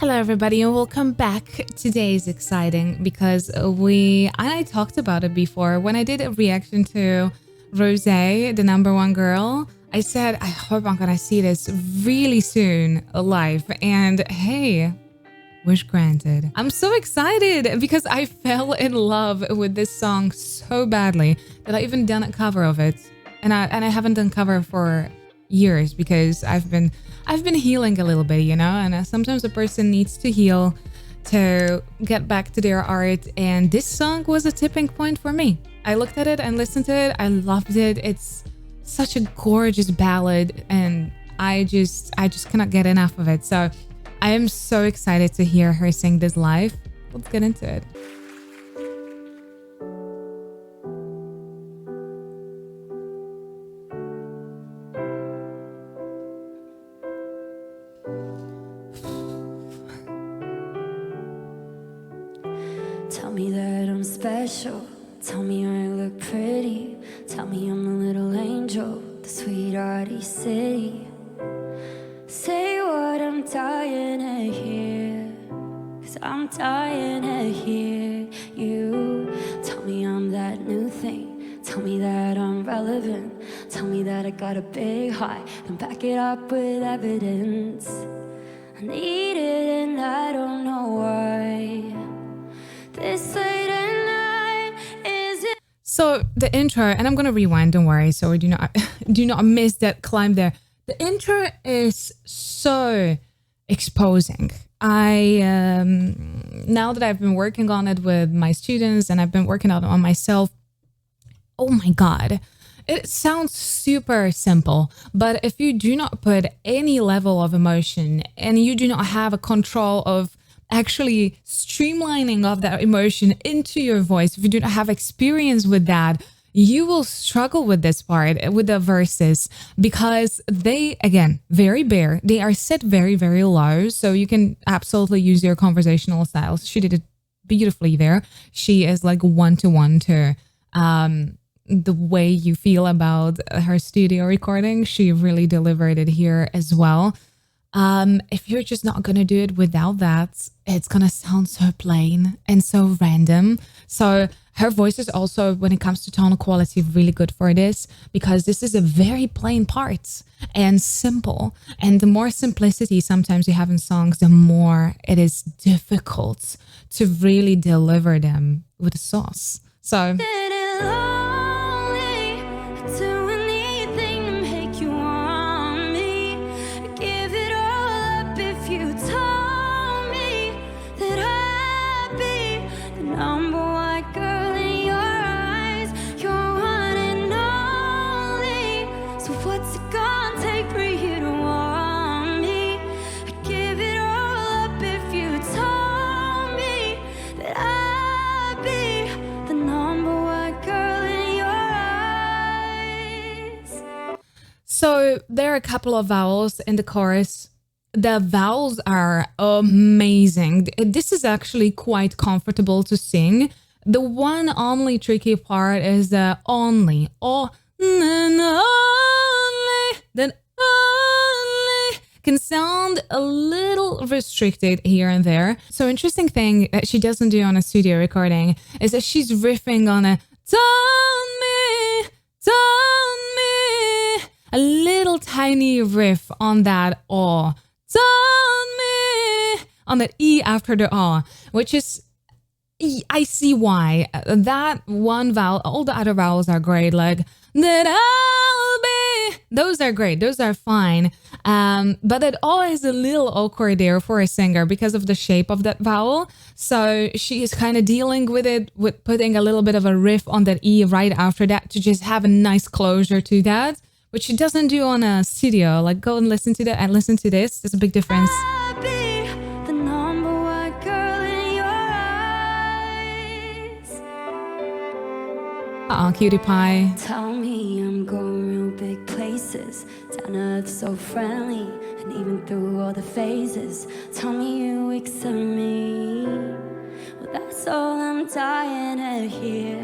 Hello everybody and welcome back. Today is exciting because I talked about it before when I did a reaction to Rosé, the number one girl. I said I hope I'm gonna see this really soon live, and hey, wish granted. I'm so excited because I fell in love with this song so badly that I even done a cover of it, and I haven't done cover for years because I've been healing a little bit, you know, and sometimes a person needs to heal to get back to their art, and this song was a tipping point for me. I looked at it and listened to it. I loved it. It's such a gorgeous ballad, and I just cannot get enough of it. So I am so excited to hear her sing this live. Let's get into it. Tell me that I'm special. Tell me I look pretty. Tell me I'm a little angel, the sweetheart East City. Say what I'm dying to hear, 'cause I'm dying to hear you. Tell me I'm that new thing. Tell me that I'm relevant. Tell me that I got a big heart and back it up with evidence. I need it and I don't know why. This late at night, is it? So the intro, and I'm gonna rewind, don't worry, so we do not miss that climb there. The intro is so exposing. Now that I've been working on it with my students and I've been working out on myself, oh my God, it sounds super simple, but if you do not put any level of emotion and you do not have a control of actually streamlining of that emotion into your voice, if you do not have experience with that, you will struggle with this part, with the verses, because they, again, very bare. They are set very, very low. So you can absolutely use your conversational styles. She did it beautifully there. She is like one-to-one to the way you feel about her studio recording. She really delivered it here as well. If you're just not gonna do it without that, it's gonna sound so plain and so random. So her voice is also, when it comes to tonal quality, really good for this, because this is a very plain part and simple. And the more simplicity sometimes you have in songs, the more it is difficult to really deliver them with a sauce. So So there are a couple of vowels in the chorus. The vowels are amazing. This is actually quite comfortable to sing. The one only tricky part is the only. Oh, only. Then only can sound a little restricted here and there. So interesting thing that she doesn't do on a studio recording is that she's riffing on a tell me, a little tiny riff on that oh, me, on that E after the oh, which is, I see why. That one vowel, all the other vowels are great, like that I'll be, those are great, those are fine. But it always a little awkward there for a singer because of the shape of that vowel. So she is kind of dealing with it, with putting a little bit of a riff on that E right after that to just have a nice closure to that, which she doesn't do on a studio. Like, go and listen to that and listen to this. There's a big difference. I'll be the number one girl in your eyes. Cutie pie. Tell me I'm going real big places, down to earth so friendly, and even through all the phases. Tell me you accept me. Well, that's all I'm dying to hear.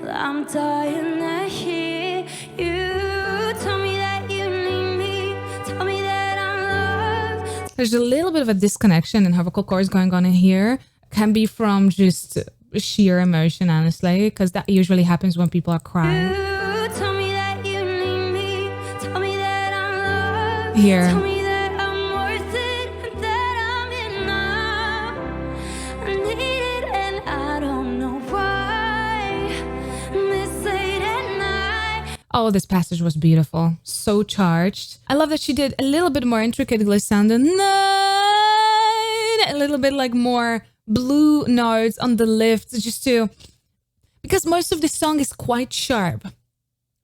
Well, I'm dying to hear you. Tell me that you need me. Tell me that I'm loved. There's a little bit of a disconnection in her vocal cords going on in here. Can be from just sheer emotion, honestly, because that usually happens when people are crying. Tell me that you need me. Tell me that I'm loved. Here. Tell me that I'm worth it, that I'm enough. I need it and I don't know why. This late at night. Oh, this passage was beautiful. So charged. I love that she did a little bit more intricately sounding night, a little bit like more blue notes on the lifts, just to, because most of the song is quite sharp.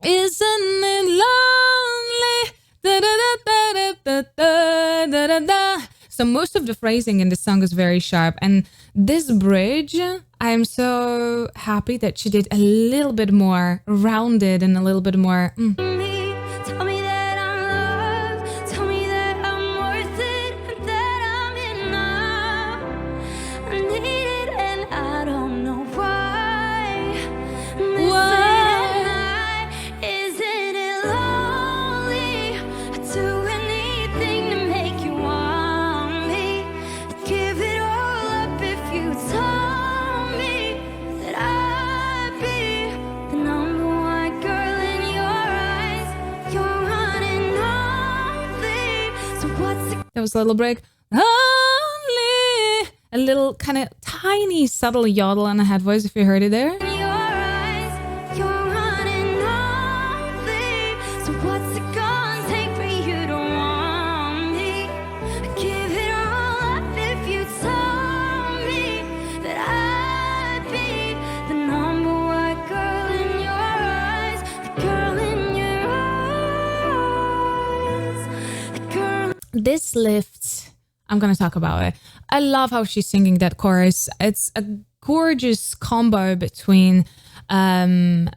Isn't it lonely? Da, da, da, da, da, da, da, da. So most of the phrasing in the song is very sharp. And this bridge, I am so happy that she did a little bit more rounded and a little bit more... Tell me that I'm loved. Tell me that I'm worth it, that I'm enough. I need it and I don't know why. This late at night, isn't it lonely? I'd do anything to make you want me. I'd give it all up if you told me that I'd be the number one girl in your eyes. You're running only. So what's the There was a little break. Only a little kind of tiny subtle yodel on the head voice, if you heard it there. in your eyes? You're running only. So what's it gonna take for you to want me? I'd give it all up if you told me that I'd be the number one girl in your eyes. The girl in your eyes. The girl. This lift, I'm gonna talk about it. I love how she's singing that chorus. It's a gorgeous combo between her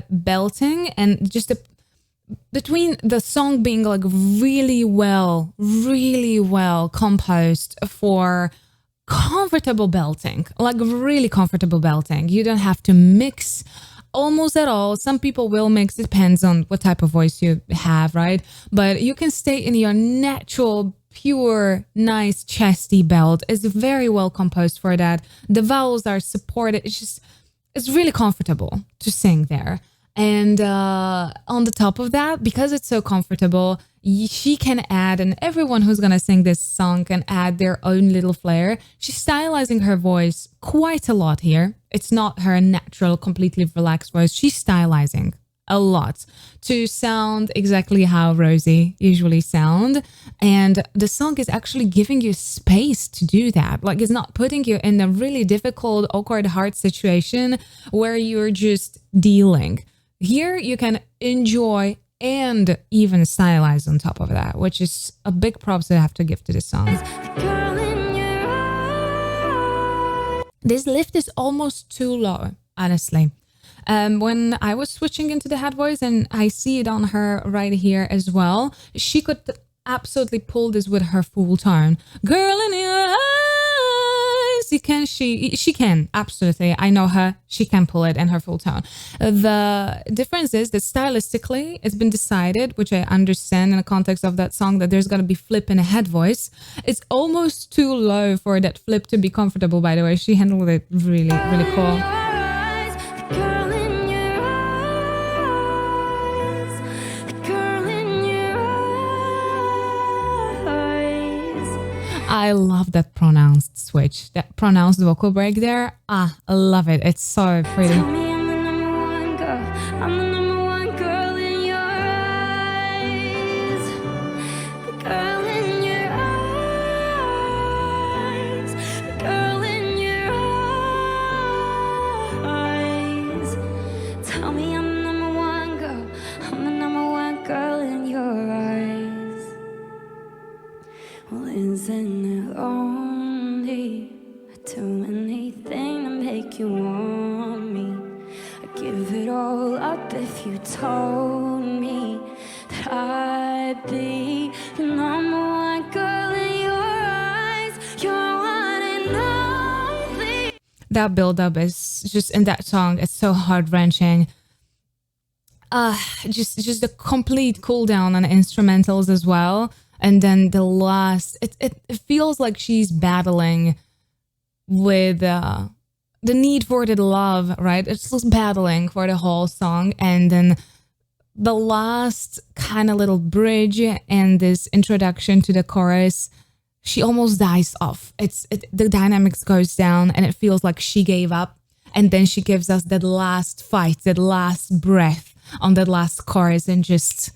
belting and just between the song being like really well composed for comfortable belting, like really comfortable belting. You don't have to mix almost at all. Some people will mix, it depends on what type of voice you have, right? But you can stay in your natural, pure, nice chesty belt. It's very well composed for that. The vowels are supported. It's really comfortable to sing there. And on the top of that, because it's so comfortable, she can add, and everyone who's going to sing this song can add their own little flair. She's stylizing her voice quite a lot here. It's not her natural, completely relaxed voice. She's stylizing a lot to sound exactly how Rosie usually sound. And the song is actually giving you space to do that. Like, it's not putting you in a really difficult, awkward, hard situation where you're just dealing. Here you can enjoy and even stylize on top of that, which is a big props that I have to give to this song. Girl in your eyes. This lift is almost too low, honestly. When I was switching into the head voice, and I see it on her right here as well, she could absolutely pull this with her full tone. Girl in your eyes. She can, absolutely. I know her. She can pull it in her full tone. The difference is that stylistically, it's been decided, which I understand in the context of that song, that there's going to be flip in a head voice. It's almost too low for that flip to be comfortable, by the way. She handled it really, really cool. I love that pronounced switch, that pronounced vocal break there. I love it. It's so pretty. Tell me I'm the number one girl. I'm the number one girl in your eyes. The girl in your eyes. The girl in your eyes. Tell me I'm the number one girl. I'm the number one girl in your eyes. Well, isn't it only too anything to make you want me? I'd give it all up if you told me that I'd be the number one girl in your eyes. You're one and only. That build-up is just in that song. It's so heart-wrenching. Just the complete cool down on instrumentals as well. And then the last, it feels like she's battling with the need for the love, right? It's just battling for the whole song. And then the last kind of little bridge and this introduction to the chorus, she almost dies off. The dynamics goes down and it feels like she gave up. And then she gives us that last fight, that last breath on that last chorus, and just,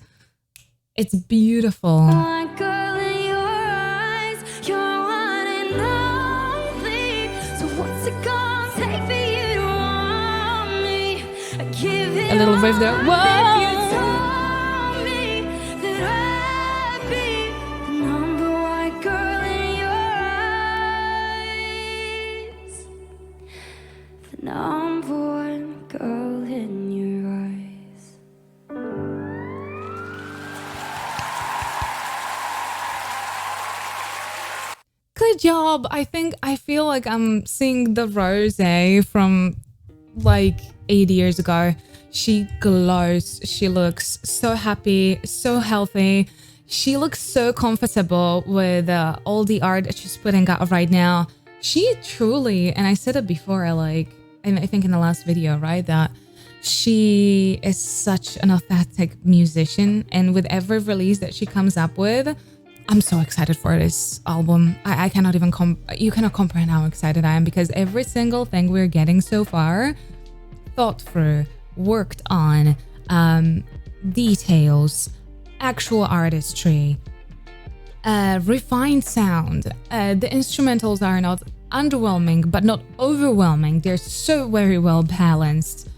it's beautiful. One girl in your eyes, you're one and only. So what's it gonna take for you to want me? I give it A little riff there. all Whoa! if you told me that I'd be the number one girl in your eyes. The number one girl in your eyes. Good job. I feel like I'm seeing the Rosé from like 8 years ago. She glows. She looks so happy, so healthy. She looks so comfortable with all the art that she's putting out right now. She truly, and I said it before, and I think in the last video, right, that she is such an authentic musician. And with every release that she comes up with, I'm so excited for this album. I cannot even you cannot comprehend how excited I am, because every single thing we're getting so far, thought through, worked on, details, actual artistry, refined sound. The instrumentals are not underwhelming, but not overwhelming. They're so very well balanced.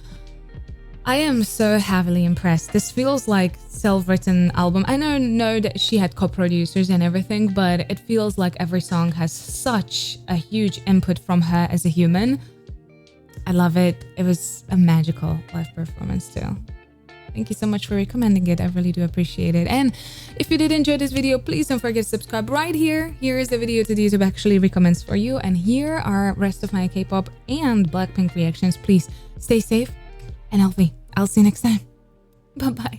I am so heavily impressed. This feels like self-written album. I know that she had co-producers and everything, but it feels like every song has such a huge input from her as a human. I love it. It was a magical live performance too. Thank you so much for recommending it. I really do appreciate it. And if you did enjoy this video, please don't forget to subscribe right here. Here is the video that YouTube actually recommends for you. And here are rest of my K-pop and Blackpink reactions. Please stay safe and healthy. I'll see you next time. Bye-bye.